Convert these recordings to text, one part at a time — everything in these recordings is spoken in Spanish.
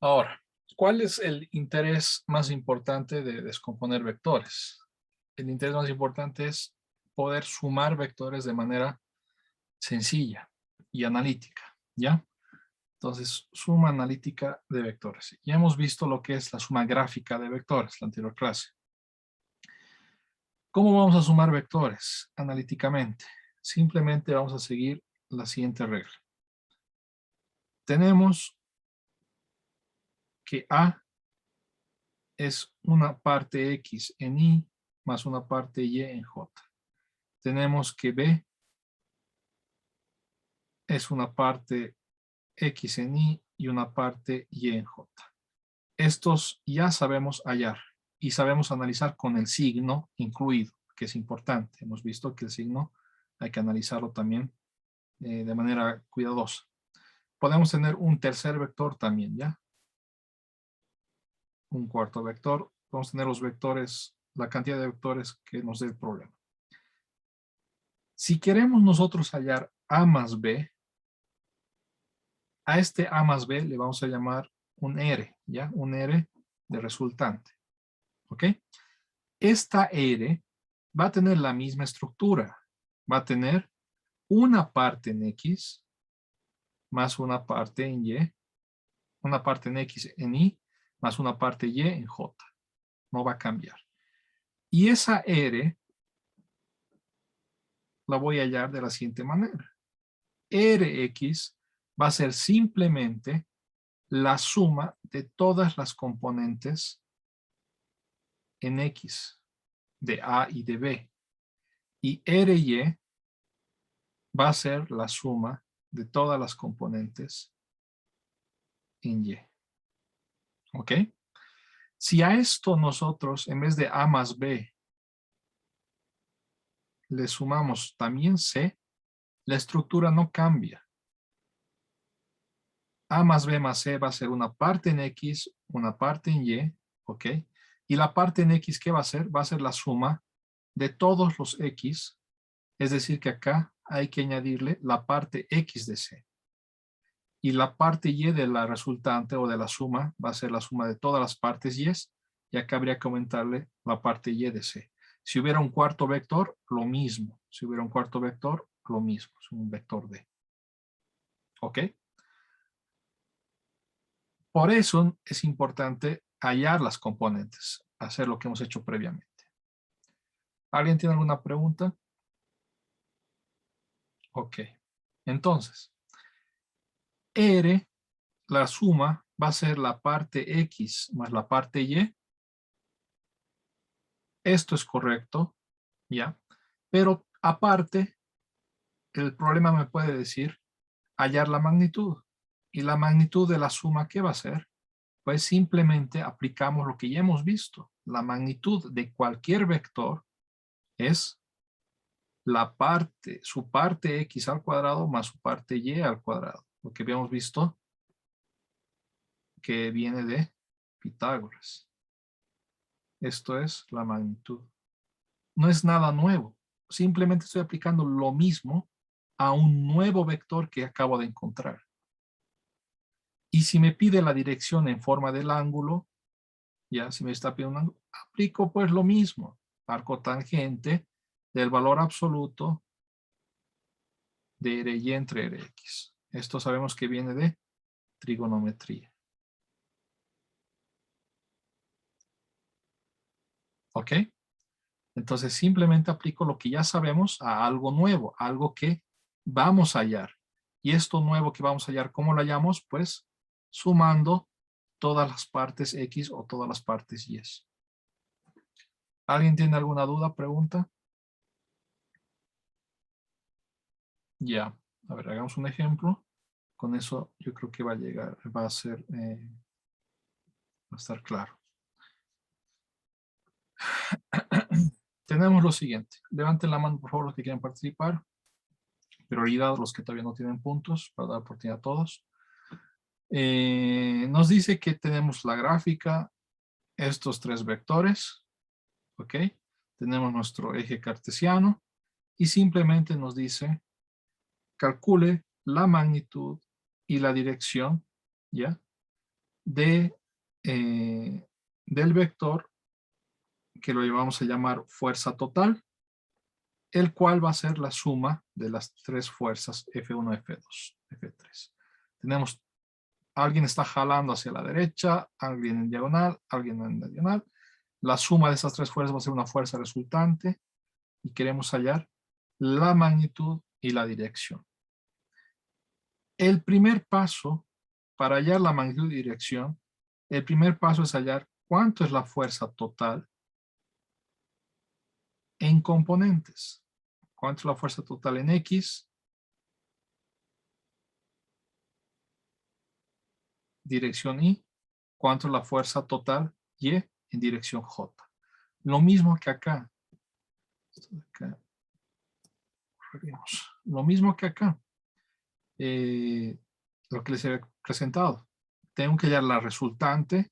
Ahora, ¿cuál es el interés más importante de descomponer vectores? El interés más importante es poder sumar vectores de manera sencilla y analítica, ¿ya? Entonces, suma analítica de vectores. Ya hemos visto lo que es la suma gráfica de vectores, la anterior clase. ¿Cómo vamos a sumar vectores analíticamente? Simplemente vamos a seguir la siguiente regla. Tenemos que A es una parte X en Y más una parte Y en J. Tenemos que B es una parte X en Y una parte Y en J. Estos ya sabemos hallar y sabemos analizar con el signo incluido, que es importante. Hemos visto que el signo hay que analizarlo también de manera cuidadosa. Podemos tener un tercer vector también, ¿ya? Un cuarto vector. Vamos a tener los vectores, la cantidad de vectores que nos dé el problema. Si queremos nosotros hallar A más B, a este A más B le vamos a llamar un R, ¿ya? Un R de resultante, ¿ok? Esta R va a tener la misma estructura. Va a tener una parte en X más una parte en Y, una parte en X en Y más una parte Y en J. No va a cambiar. Y esa R la voy a hallar de la siguiente manera. Rx va a ser simplemente la suma de todas las componentes en X, de A y de B. Y Ry va a ser la suma de todas las componentes en Y. ¿Ok? Si a esto nosotros, en vez de A más B, le sumamos también C, la estructura no cambia. A más B más C va a ser una parte en X, una parte en Y, ¿ok? Y la parte en X, ¿qué va a ser? Va a ser la suma de todos los X, es decir que acá hay que añadirle la parte X de C. Y la parte Y de la resultante o de la suma va a ser la suma de todas las partes Y, y acá habría que aumentarle la parte Y de C. Si hubiera un cuarto vector, lo mismo. Si hubiera un cuarto vector, lo mismo. Es un vector D. ¿Ok? Por eso es importante hallar las componentes, hacer lo que hemos hecho previamente. ¿Alguien tiene alguna pregunta? Ok. Entonces, R, la suma, va a ser la parte X más la parte Y. Esto es correcto, ¿ya? Pero aparte, el problema me puede decir hallar la magnitud. Y la magnitud de la suma, ¿qué va a ser? Pues simplemente aplicamos lo que ya hemos visto. La magnitud de cualquier vector es la parte, su parte X al cuadrado más su parte Y al cuadrado. Lo que habíamos visto que viene de Pitágoras. Esto es la magnitud. No es nada nuevo. Simplemente estoy aplicando lo mismo a un nuevo vector que acabo de encontrar. Y si me pide la dirección en forma del ángulo, ya si me está pidiendo un ángulo, aplico pues lo mismo. Arco tangente del valor absoluto de Ry entre Rx. Esto sabemos que viene de trigonometría. ¿Ok? Entonces simplemente aplico lo que ya sabemos a algo nuevo, algo que vamos a hallar. Y esto nuevo que vamos a hallar, ¿cómo lo hallamos? Pues sumando todas las partes X o todas las partes Y. ¿Alguien tiene alguna duda, pregunta? Ya. A ver, hagamos un ejemplo. Con eso yo creo que va a llegar, va a ser, va a estar claro. Tenemos lo siguiente. Levanten la mano, por favor, los que quieran participar. Prioridad los que todavía no tienen puntos, para dar oportunidad a todos. Nos dice que tenemos la gráfica, estos tres vectores, ¿ok? Tenemos nuestro eje cartesiano y simplemente nos dice, calcule la magnitud y la dirección, ¿ya? de, del vector que lo vamos a llamar fuerza total, el cual va a ser la suma de las tres fuerzas F1, F2, F3. Tenemos, alguien está jalando hacia la derecha, alguien en diagonal, alguien en diagonal. La suma de esas tres fuerzas va a ser una fuerza resultante y queremos hallar la magnitud y la dirección. El primer paso para hallar la magnitud y dirección, el primer paso es hallar cuánto es la fuerza total en componentes. ¿Cuánto es la fuerza total en X? Dirección Y. ¿Cuánto es la fuerza total Y en dirección J? Lo mismo que acá. Lo mismo que acá. Lo que les he presentado. Tengo que hallar la resultante.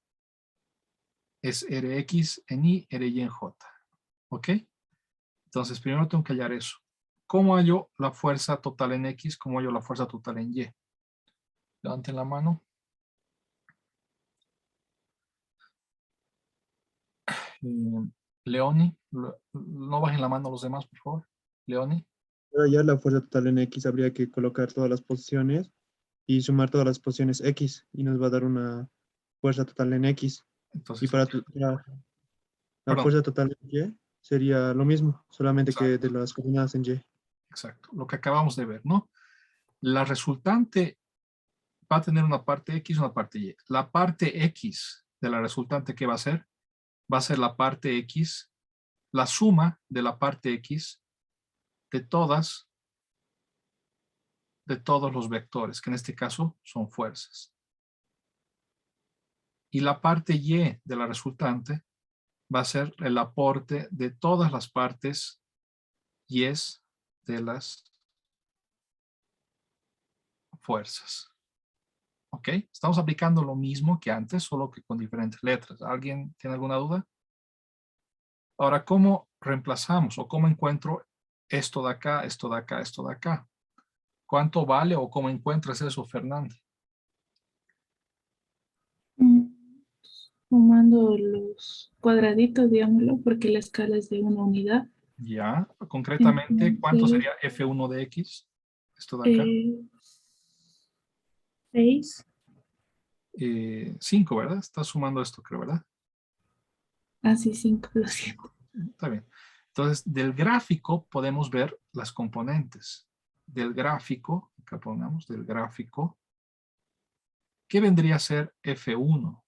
Es Rx en Y, Ry en J. ¿Ok? Entonces, primero tengo que hallar eso. ¿Cómo hallo la fuerza total en X? ¿Cómo hallo la fuerza total en Y? Levanten la mano. Leoni, no bajen la mano los demás, por favor. Leoni. Para hallar la fuerza total en X habría que colocar todas las posiciones y sumar todas las posiciones X y nos va a dar una fuerza total en X. Y Entonces, para la perdón, fuerza total en Y sería lo mismo, solamente que de exacto, las coordenadas en Y. exacto. Lo que acabamos de ver, ¿no? La resultante va a tener una parte X y una parte Y. La parte X de la resultante, ¿qué va a ser? Va a ser la parte X, la suma de la parte X de todos los vectores, que en este caso son fuerzas. Y la parte Y de la resultante va a ser el aporte de todas las partes Y de las fuerzas. ¿Ok? Estamos aplicando lo mismo que antes, solo que con diferentes letras. ¿Alguien tiene alguna duda? Ahora, ¿cómo reemplazamos o cómo encuentro esto de acá, esto de acá, esto de acá? ¿Cuánto vale o cómo encuentras eso, Fernando? Mm, Sumando los cuadraditos, digámoslo, porque la escala es de una unidad. Ya, concretamente, ¿cuánto Entonces, sería F1 de X? Esto de acá. 6, 5, ¿verdad? Estás sumando esto, creo, ¿verdad? así 5, lo siento. Está bien. Entonces, del gráfico podemos ver las componentes. Del gráfico, acá pongamos, del gráfico, ¿qué vendría a ser F1?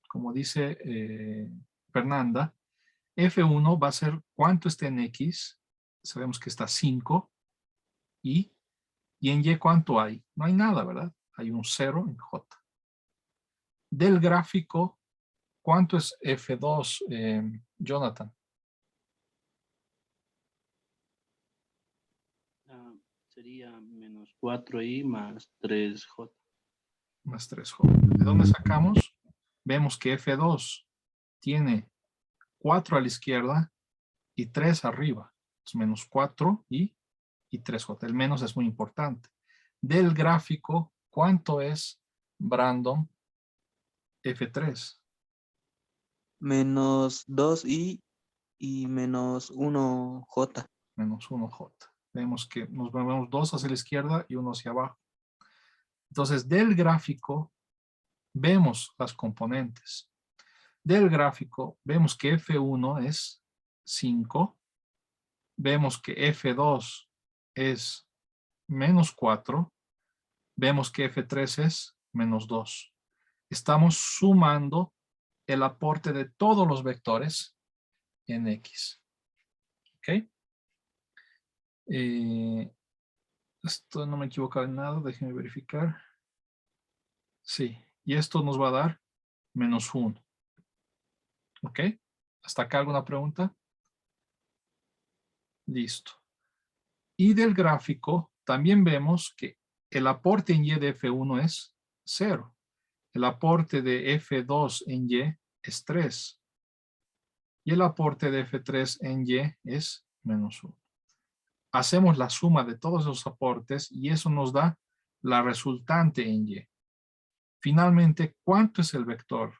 Como dice Fernanda, F1 va a ser cuánto está en X. Sabemos que está 5. Y en Y, ¿cuánto hay? No hay nada, ¿verdad? Hay un 0 en J. Del gráfico, ¿cuánto es F2, Jonathan? Sería menos 4i más 3j. Más 3J. ¿De dónde sacamos? Vemos que F2 tiene 4 a la izquierda y 3 arriba. Entonces, menos 4 y 3J. El menos es muy importante. Del gráfico, ¿cuánto es, Brandon, F3? Menos 2i y menos 1j. Menos 1J. Vemos que nos movemos 2 hacia la izquierda y 1 hacia abajo. Entonces, del gráfico, vemos las componentes. Del gráfico, vemos que F1 es 5. Vemos que F2 es menos 4. Vemos que F3 es menos 2. Estamos sumando el aporte de todos los vectores en X. ¿Ok? Esto no me he equivocado en nada, déjenme verificar. Sí, y esto nos va a dar menos 1. ¿Ok? ¿Hasta acá alguna pregunta? Listo. Y del gráfico también vemos que el aporte en Y de F1 es 0. El aporte de F2 en Y es 3. Y el aporte de F3 en Y es menos 1. Hacemos la suma de todos los aportes y eso nos da la resultante en Y. Finalmente, ¿cuánto es el vector?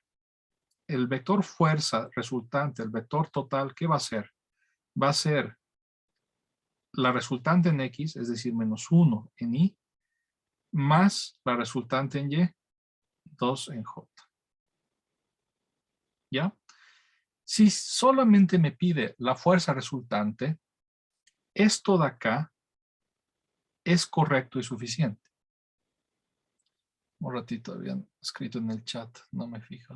El vector fuerza resultante, el vector total, ¿qué va a ser? Va a ser la resultante en X, es decir, menos 1 en Y, más la resultante en Y, 2 en J. ¿Ya? Si solamente me pide la fuerza resultante, esto de acá es correcto y suficiente. Un ratito habían escrito en el chat, no me fijo.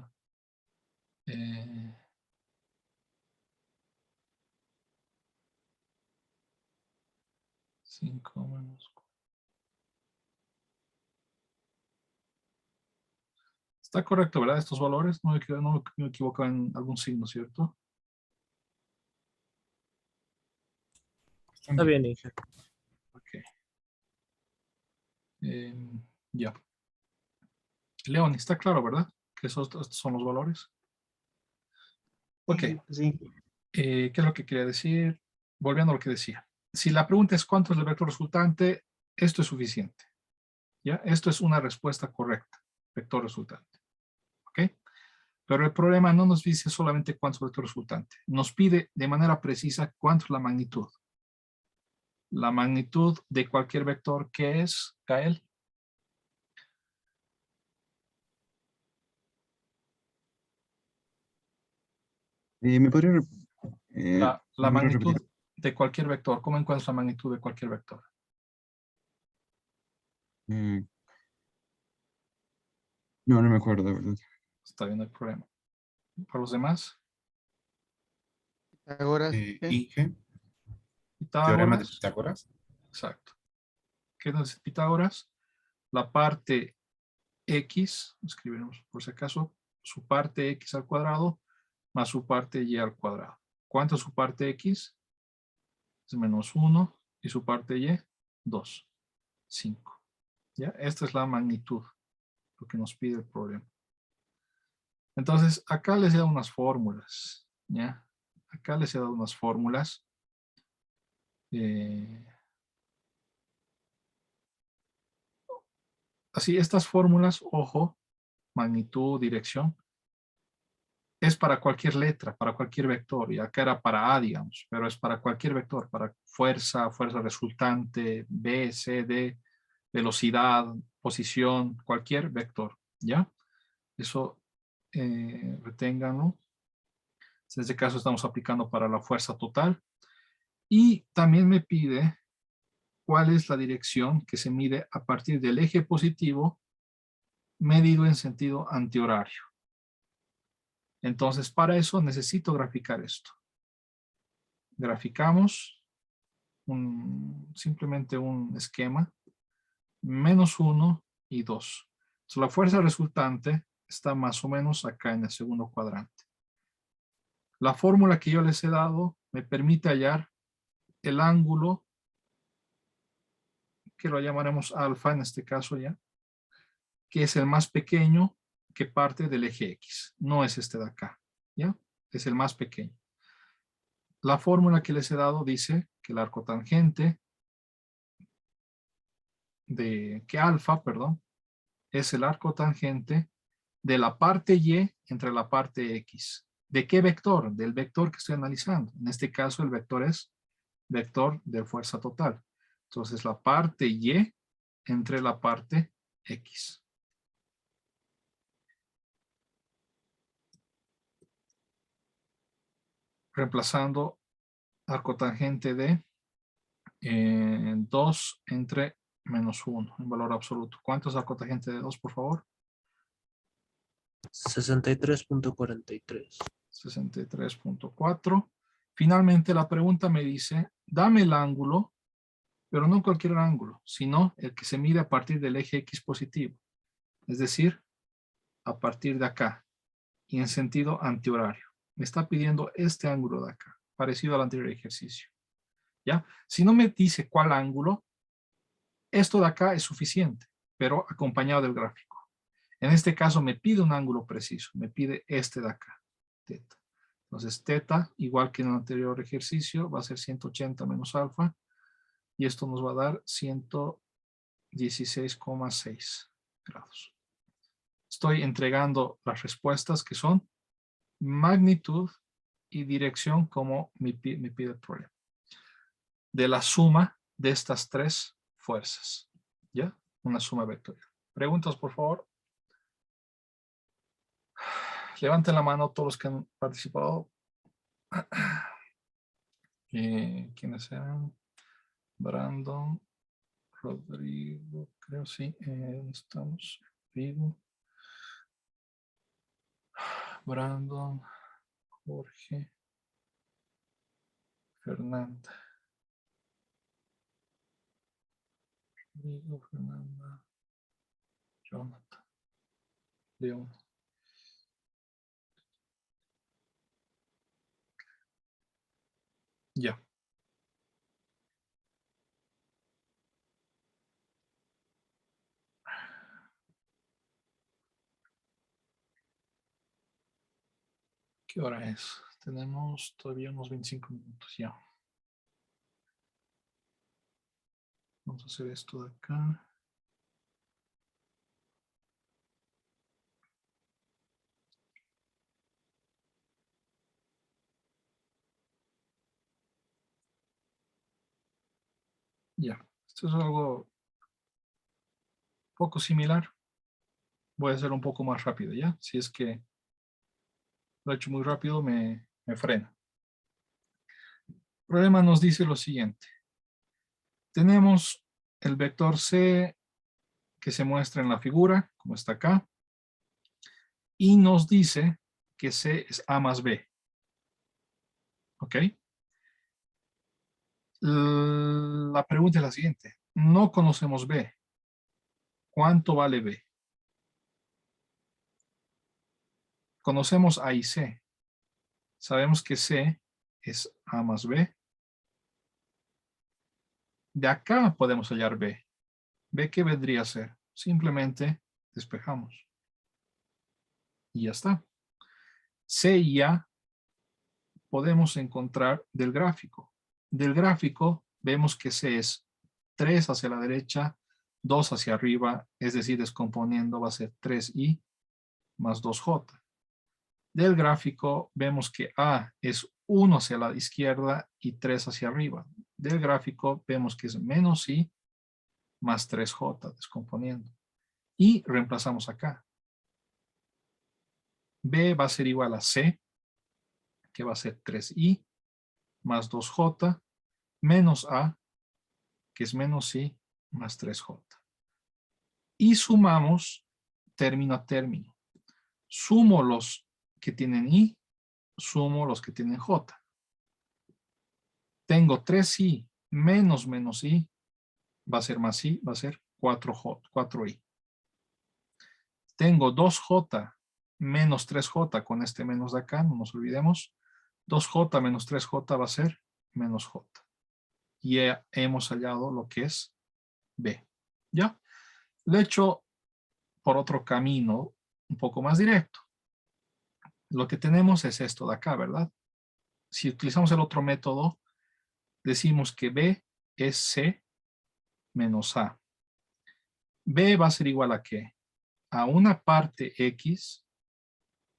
5 menos 4. Está correcto, ¿verdad? Estos valores, no me equivoco en algún signo, ¿cierto? Está bien, Inge. Ok. Ya. León, está claro, ¿verdad? Que estos son los valores. Ok. Sí. ¿Qué es lo que quería decir? Volviendo a lo que decía. Si la pregunta es cuánto es el vector resultante, esto es suficiente. ¿Ya? Esto es una respuesta correcta. Vector resultante. ¿Ok? Pero el problema no nos dice solamente cuánto es el vector resultante. Nos pide de manera precisa cuánto es la magnitud. La magnitud de cualquier vector que es, Gael. ¿Me podría La ¿me podría magnitud repetir? de cualquier vector. ¿Cómo encuentras la magnitud de cualquier vector? Eh, no, no me acuerdo, de verdad. Está bien, no hay problema. ¿Para los demás? Pitágoras, ¿qué? Inge, teorema de Pitágoras. Pitágoras. Exacto. ¿Qué nos dice Pitágoras? La parte x, escribiremos por si acaso, su parte x al cuadrado más su parte y al cuadrado. ¿Cuánto es su parte x? Es menos 1 y su parte y, 2. 5. ¿Ya? Esta es la magnitud, lo que nos pide el problema. Entonces, acá les he dado unas fórmulas. ¿Ya? Acá les he dado unas fórmulas. Así, estas fórmulas, ojo, magnitud, dirección, es para cualquier letra, para cualquier vector. Y acá era para A, digamos, pero es para cualquier vector, para fuerza, fuerza resultante, B, C, D, velocidad, posición, cualquier vector, ¿ya? Eso, reténganlo. En este caso estamos aplicando para la fuerza total. Y también me pide cuál es la dirección que se mide a partir del eje positivo medido en sentido antihorario. Entonces, para eso necesito graficar esto. Graficamos simplemente un esquema, menos 1 y 2. Entonces, la fuerza resultante está más o menos acá en el segundo cuadrante. La fórmula que yo les he dado me permite hallar el ángulo, que lo llamaremos alfa en este caso ya, que es el más pequeño que parte del eje X. No es este de acá, ¿ya? Es el más pequeño. La fórmula que les he dado dice que el arco tangente que alfa, perdón, es el arco tangente de la parte Y entre la parte X. ¿De qué vector? Del vector que estoy analizando. En este caso el vector es vector de fuerza total. Entonces la parte Y entre la parte X. Reemplazando arco tangente de 2 entre menos 1 en valor absoluto. ¿Cuánto es arco tangente de 2, por favor? 63.43. 63.4. Finalmente la pregunta me dice, dame el ángulo, pero no cualquier ángulo, sino el que se mide a partir del eje X positivo. Es decir, a partir de acá y en sentido antihorario. Me está pidiendo este ángulo de acá, parecido al anterior ejercicio. ¿Ya? Si no me dice cuál ángulo, esto de acá es suficiente, pero acompañado del gráfico. En este caso me pide un ángulo preciso, me pide este de acá, teta. Entonces teta, igual que en el anterior ejercicio, va a ser 180 menos alfa, y esto nos va a dar 116,6 grados. estoy entregando las respuestas que son magnitud y dirección como me pide el problema. De la suma de estas tres fuerzas. ¿Ya? Una suma vectorial. ¿Preguntas, por favor? Levanten la mano todos los que han participado. ¿Quiénes eran? Brandon, Rodrigo, creo sí. ¿Dónde estamos? Rodrigo. Brandon, Jorge, Fernanda. Rodrigo, Fernanda, Jonathan, León. Ya. ¿Qué hora es? Tenemos todavía unos 25 minutos ya. Vamos a hacer esto de acá. Ya. Esto es algo poco similar. Voy a hacer un poco más rápido, ¿ya? Si es que lo he hecho muy rápido, me frena. El problema nos dice lo siguiente. Tenemos el vector C que se muestra en la figura, como está acá, y nos dice que C es A más B. ¿Ok? La pregunta es la siguiente. No conocemos B. ¿Cuánto vale B? Conocemos A y C. Sabemos que C es A más B. De acá podemos hallar B. ¿B qué vendría a ser? Simplemente despejamos. Y ya está. C y A podemos encontrar del gráfico. Del gráfico vemos que C es 3 hacia la derecha, 2 hacia arriba, es decir, descomponiendo va a ser 3i más 2j. Del gráfico vemos que A es 1 hacia la izquierda y 3 hacia arriba. Del gráfico vemos que es menos i más 3j, descomponiendo. Y reemplazamos acá. B va a ser igual a C, que va a ser 3i más 2j, menos A, que es menos i más 3j. Y sumamos término a término. Sumo los que tienen i, sumo los que tienen j. Tengo 3i menos menos i, va a ser más i, va a ser 4i. Tengo 2j menos 3j con este menos de acá, no nos olvidemos. 2j menos 3j va a ser menos j. Y hemos hallado lo que es b. ¿Ya? Lo he hecho por otro camino un poco más directo. Lo que tenemos es esto de acá, ¿verdad? Si utilizamos el otro método, decimos que b es c menos a. B va a ser igual a ¿qué? A una parte X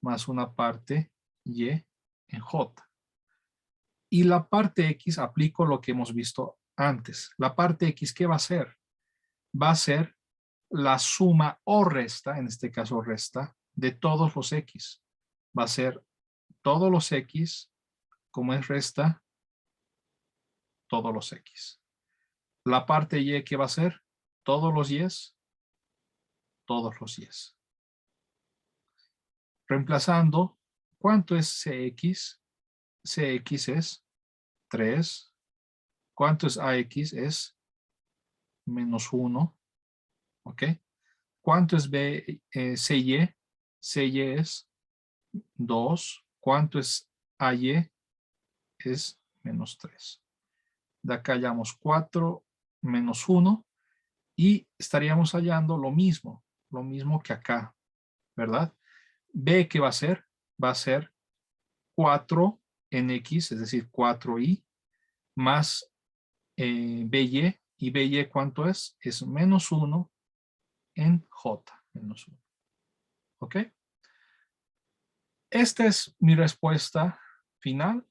más una parte Y en J. Y la parte X aplico lo que hemos visto antes. La parte X, ¿qué va a ser? Va a ser la suma o resta, en este caso resta, de todos los X. Va a ser todos los X, como es resta, todos los X. La parte Y, ¿qué va a ser? Todos los Y's, todos los Y's. Reemplazando, ¿cuánto es CX? CX es 3. ¿Cuánto es AX? Es menos 1. ¿Ok? ¿Cuánto es CY? CY es 2. ¿Cuánto es AY? Es menos 3. De acá hallamos 4 menos 1 y estaríamos hallando lo mismo que acá, ¿verdad? B, ¿qué va a ser? Va a ser 4 en X, es decir, 4i, más BY, y BY, ¿cuánto es? Es menos 1 en J, menos 1. ¿Ok? ¿Esta es mi respuesta final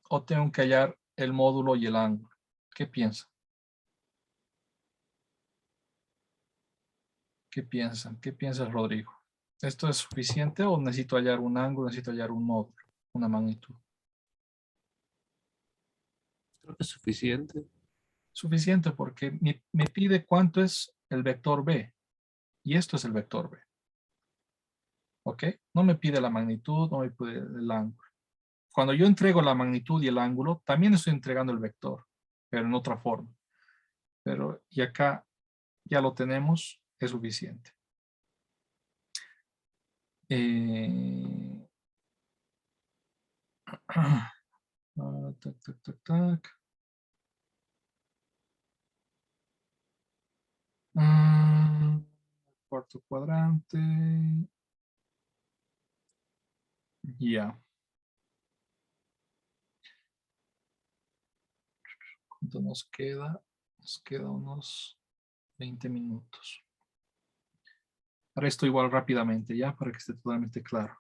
o tengo que hallar el módulo y el ángulo? ¿Qué piensan? ¿Qué piensan? ¿Qué piensa Rodrigo? ¿Esto es suficiente o necesito hallar un ángulo, necesito hallar un módulo, una magnitud? Creo que es suficiente. Suficiente porque me pide cuánto es el vector B. Y esto es el vector B. ¿Ok? No me pide la magnitud, no me pide el ángulo. Cuando yo entrego la magnitud y el ángulo, también estoy entregando el vector, pero en otra forma. Y acá ya lo tenemos, es suficiente. Tac, tac, tac, tac. Cuarto cuadrante. Ya. ¿Cuánto nos queda? Nos queda unos 20 minutos. Ahora esto igual rápidamente, ya, para que esté totalmente claro.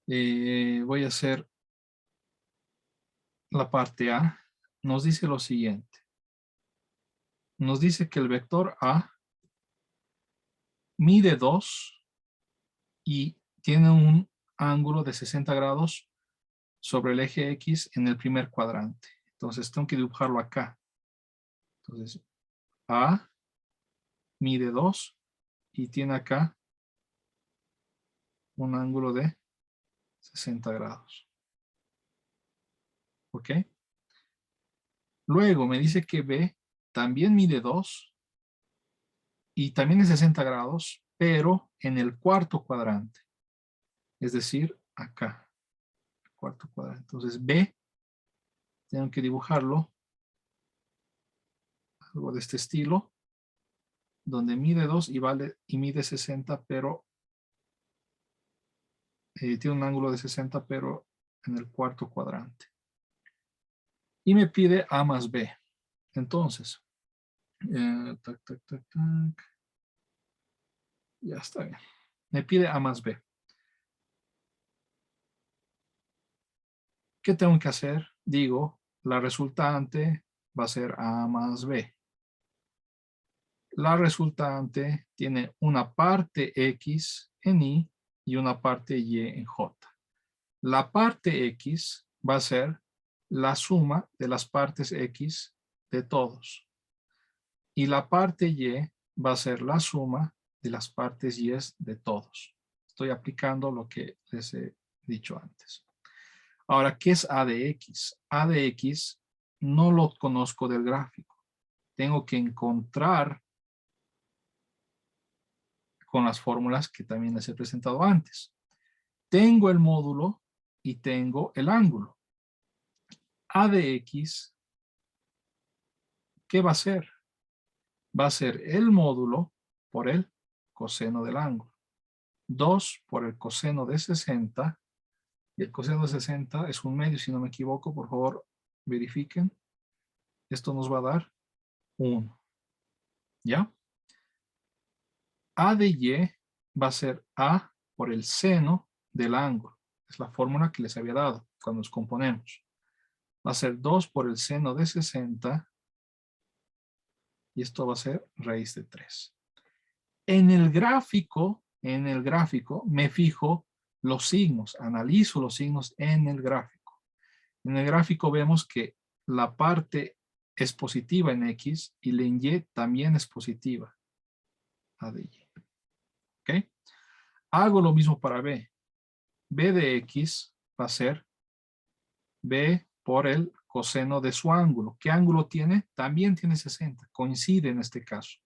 Voy a hacer la parte A. Nos dice lo siguiente. Nos dice que el vector A mide 2 y tiene un ángulo de 60 grados sobre el eje X en el primer cuadrante. Entonces tengo que dibujarlo acá. Entonces A mide 2 y tiene acá un ángulo de 60 grados. ¿Ok? Luego me dice que B también mide 2 y también es 60 grados, pero en el cuarto cuadrante. Es decir, acá. Cuarto cuadrante. Entonces B, tengo que dibujarlo algo de este estilo, donde mide 2 y mide 60, pero tiene un ángulo de 60, pero en el cuarto cuadrante. Y me pide A más B. Entonces, tac, tac, tac, tac. Ya está bien. Me pide A más B. ¿Qué tengo que hacer? Digo, la resultante va a ser A más B. La resultante tiene una parte X en Y y una parte Y en J. La parte X va a ser la suma de las partes X de todos. Y la parte Y va a ser la suma de las partes Y de todos. Estoy aplicando lo que les he dicho antes. Ahora, ¿qué es A de X? A de X no lo conozco del gráfico. Tengo que encontrar con las fórmulas que también les he presentado antes. Tengo el módulo y tengo el ángulo. A de X, ¿qué va a ser? Va a ser el módulo por el coseno del ángulo. 2 por el coseno de 60. Y el coseno de 60 es un medio, si no me equivoco. Por favor, verifiquen. Esto nos va a dar 1. ¿Ya? A de Y va a ser A por el seno del ángulo. Es la fórmula que les había dado cuando nos componemos. Va a ser 2 por el seno de 60. Y esto va a ser raíz de 3. En el gráfico, me fijo los signos. Analizo los signos en el gráfico. En el gráfico vemos que la parte es positiva en X y la en Y también es positiva. A de Y. ¿Ok? Hago lo mismo para B. B de X va a ser B por el coseno de su ángulo. ¿Qué ángulo tiene? También tiene 60. Coincide en este caso.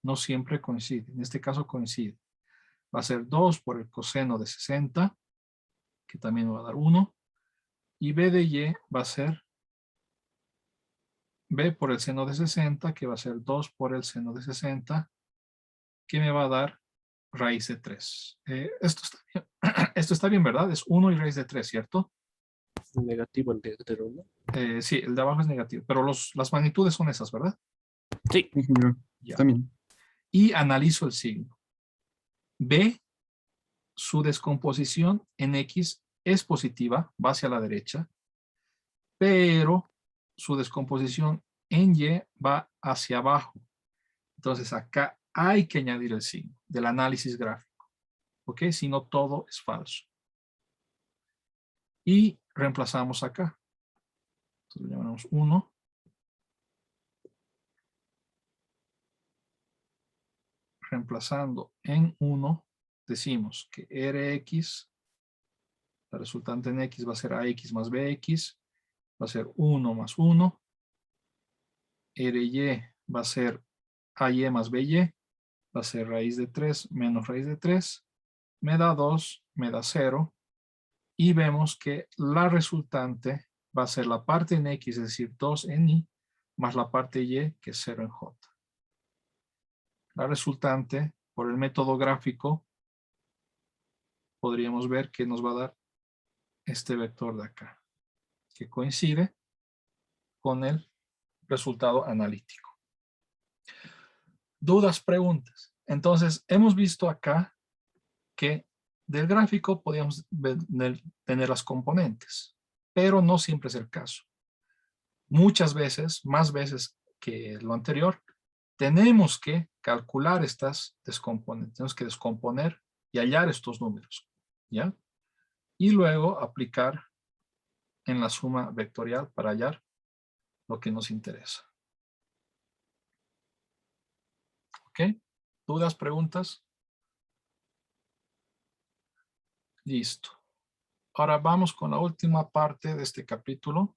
No siempre coincide. En este caso coincide. Va a ser 2 por el coseno de 60, que también me va a dar 1. Y B de Y va a ser B por el seno de 60, que va a ser 2 por el seno de 60, que me va a dar raíz de 3. Esto está bien. Esto está bien, ¿verdad? Es 1 y raíz de 3, ¿cierto? Negativo el de 1. Sí, el de abajo es negativo, pero las magnitudes son esas, ¿verdad? Sí. Sí, ingeniero. Ya. Está bien. Y analizo el signo. B su descomposición en X es positiva, va hacia la derecha, pero su descomposición en Y va hacia abajo. Entonces acá hay que añadir el signo del análisis gráfico, ¿ok? Si no, todo es falso. Y reemplazamos acá. Entonces le llamamos 1. Reemplazando en 1, decimos que Rx, la resultante en X va a ser AX más BX, va a ser 1 más 1. Ry va a ser AY más BY, va a ser raíz de 3 menos raíz de 3, me da 2, me da 0, y vemos que la resultante va a ser la parte en X, es decir, 2 en Y, más la parte Y, que es 0 en J. La resultante, por el método gráfico, podríamos ver que nos va a dar este vector de acá, que coincide con el resultado analítico. ¿Dudas, preguntas? Entonces, hemos visto acá que del gráfico podíamos tener las componentes, pero no siempre es el caso. Muchas veces, más veces que lo anterior, tenemos que calcular estas descomponentes, tenemos que descomponer y hallar estos números, ¿ya? Y luego aplicar en la suma vectorial para hallar lo que nos interesa. ¿Ok? ¿Dudas, preguntas? Listo. Ahora vamos con la última parte de este capítulo,